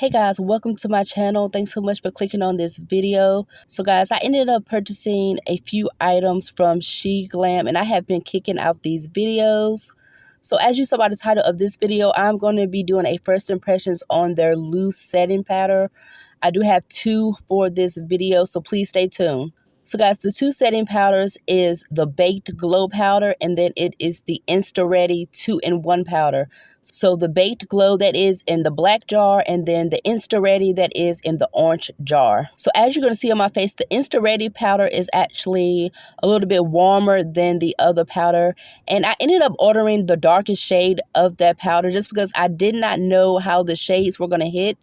Hey guys, welcome to my channel. Thanks so much for clicking on this video. So guys, I ended up purchasing a few items from SheGlam and I have been kicking out these videos. So as you saw by the title of this video, I'm going to be doing a first impressions on their loose setting powder. I do have two for this video, so please stay tuned. So guys, the two setting powders is the Baked Glow powder and then it is the Insta-Ready 2-in-1 powder. So the Baked Glow that is in the black jar and then the Insta-Ready that is in the orange jar. So as you're going to see on my face, the Insta-Ready powder is actually a little bit warmer than the other powder. And I ended up ordering the darkest shade of that powder just because I did not know how the shades were going to hit.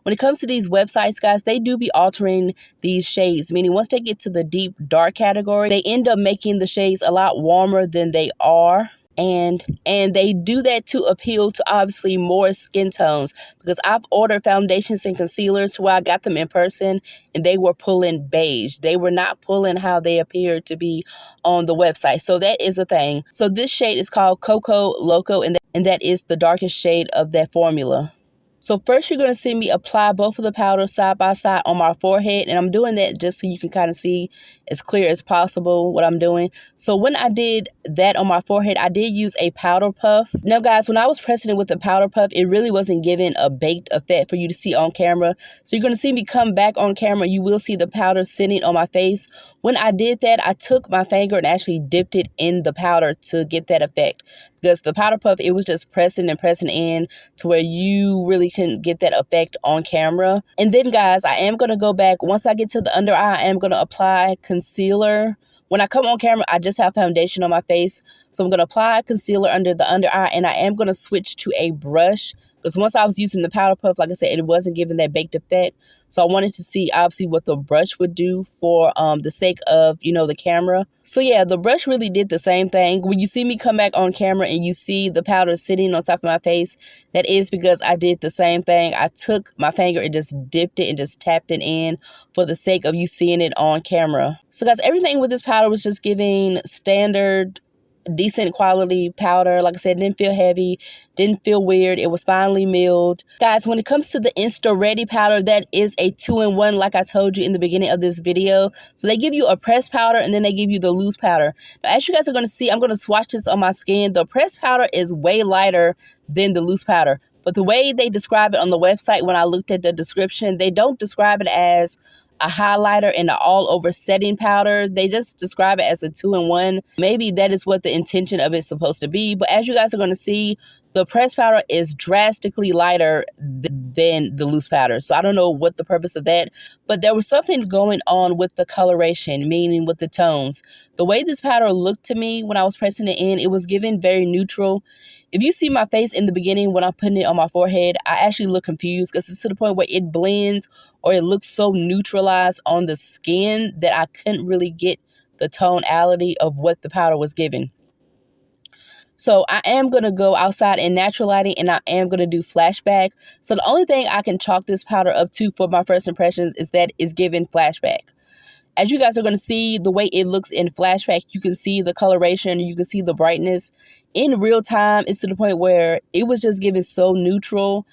When it comes to these websites, guys, they do be altering these shades, meaning once they get to the deep dark category, they end up making the shades a lot warmer than they are. And they do that to appeal to obviously more skin tones, because I've ordered foundations and concealers where I got them in person and they were pulling beige. They were not pulling how they appeared to be on the website. So that is a thing. So this shade is called Cocoa Loco and that is the darkest shade of that formula. So first you're going to see me apply both of the powders side by side on my forehead. And I'm doing that just so you can kind of see as clear as possible what I'm doing. So when I did that on my forehead, I did use a powder puff. Now guys, when I was pressing it with the powder puff, it really wasn't giving a baked effect for you to see on camera. So you're going to see me come back on camera. You will see the powder sitting on my face. When I did that, I took my finger and actually dipped it in the powder to get that effect. Because the powder puff, it was just pressing and pressing in to where you really couldn't get that effect on camera. And then guys, I am going to go back. Once I get to the under eye, I am going to apply concealer. When I come on camera, I just have foundation on my face. So I'm going to apply concealer under the under eye and I am going to switch to a brush. Because once I was using the powder puff, like I said, it wasn't giving that baked effect. So I wanted to see obviously what the brush would do for the sake of, you know, the camera. So yeah, the brush really did the same thing. When you see me come back on camera and you see the powder sitting on top of my face, that is because I did the same thing. I took my finger and just dipped it and just tapped it in for the sake of you seeing it on camera. So guys, everything with this powder was just giving standard, decent quality powder. Like I said, it didn't feel heavy, didn't feel weird. It was finely milled. Guys, when it comes to the Insta-Ready powder, that is a 2-in-1 like I told you in the beginning of this video. So they give you a pressed powder and then they give you the loose powder. Now, as you guys are going to see, I'm going to swatch this on my skin. The pressed powder is way lighter than the loose powder. But the way they describe it on the website, when I looked at the description, they don't describe it as a highlighter and an all-over setting powder. They just describe it as a 2-in-1. Maybe that is what the intention of it's supposed to be. But as you guys are going to see, the pressed powder is drastically lighter than the loose powder. So I don't know what the purpose of that. But there was something going on with the coloration, meaning with the tones. The way this powder looked to me when I was pressing it in, it was giving very neutral. If you see my face in the beginning when I'm putting it on my forehead, I actually look confused because it's to the point where it blends or it looks so neutralized on the skin that I couldn't really get the tonality of what the powder was giving. So I am going to go outside in natural lighting and I am going to do flashback. So the only thing I can chalk this powder up to for my first impressions is that it's giving flashback. As you guys are going to see the way it looks in flashback, you can see the coloration, you can see the brightness. In real time, it's to the point where it was just giving so neutral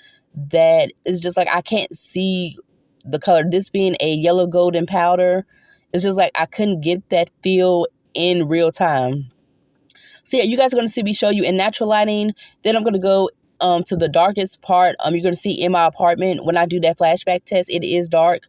that it's just like I can't see the color. This being a yellow golden powder, it's just like I couldn't get that feel in real time. So yeah, you guys are going to see me show you in natural lighting. Then I'm going to go to the darkest part. You're going to see in my apartment when I do that flashback test, it is dark.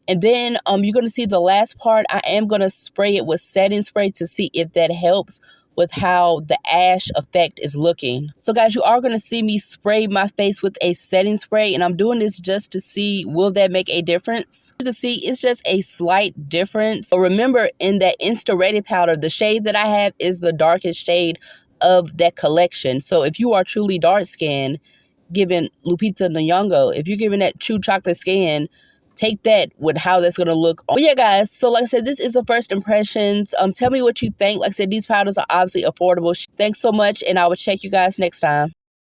And then you're going to see the last part. I am going to spray it with setting spray to see if that helps with how the ash effect is looking. So guys, you are going to see me spray my face with a setting spray, and I'm doing this just to see, will that make a difference? You can see it's just a slight difference. So remember, in that Insta-Ready powder, the shade that I have is the darkest shade of that collection. So if you are truly dark skinned, given Lupita Nyong'o, if you're giving that true chocolate skin, take that with how that's going to look. But yeah, guys, so like I said, this is the first impressions. Tell me what you think. Like I said, these powders are obviously affordable. Thanks so much, and I will check you guys next time.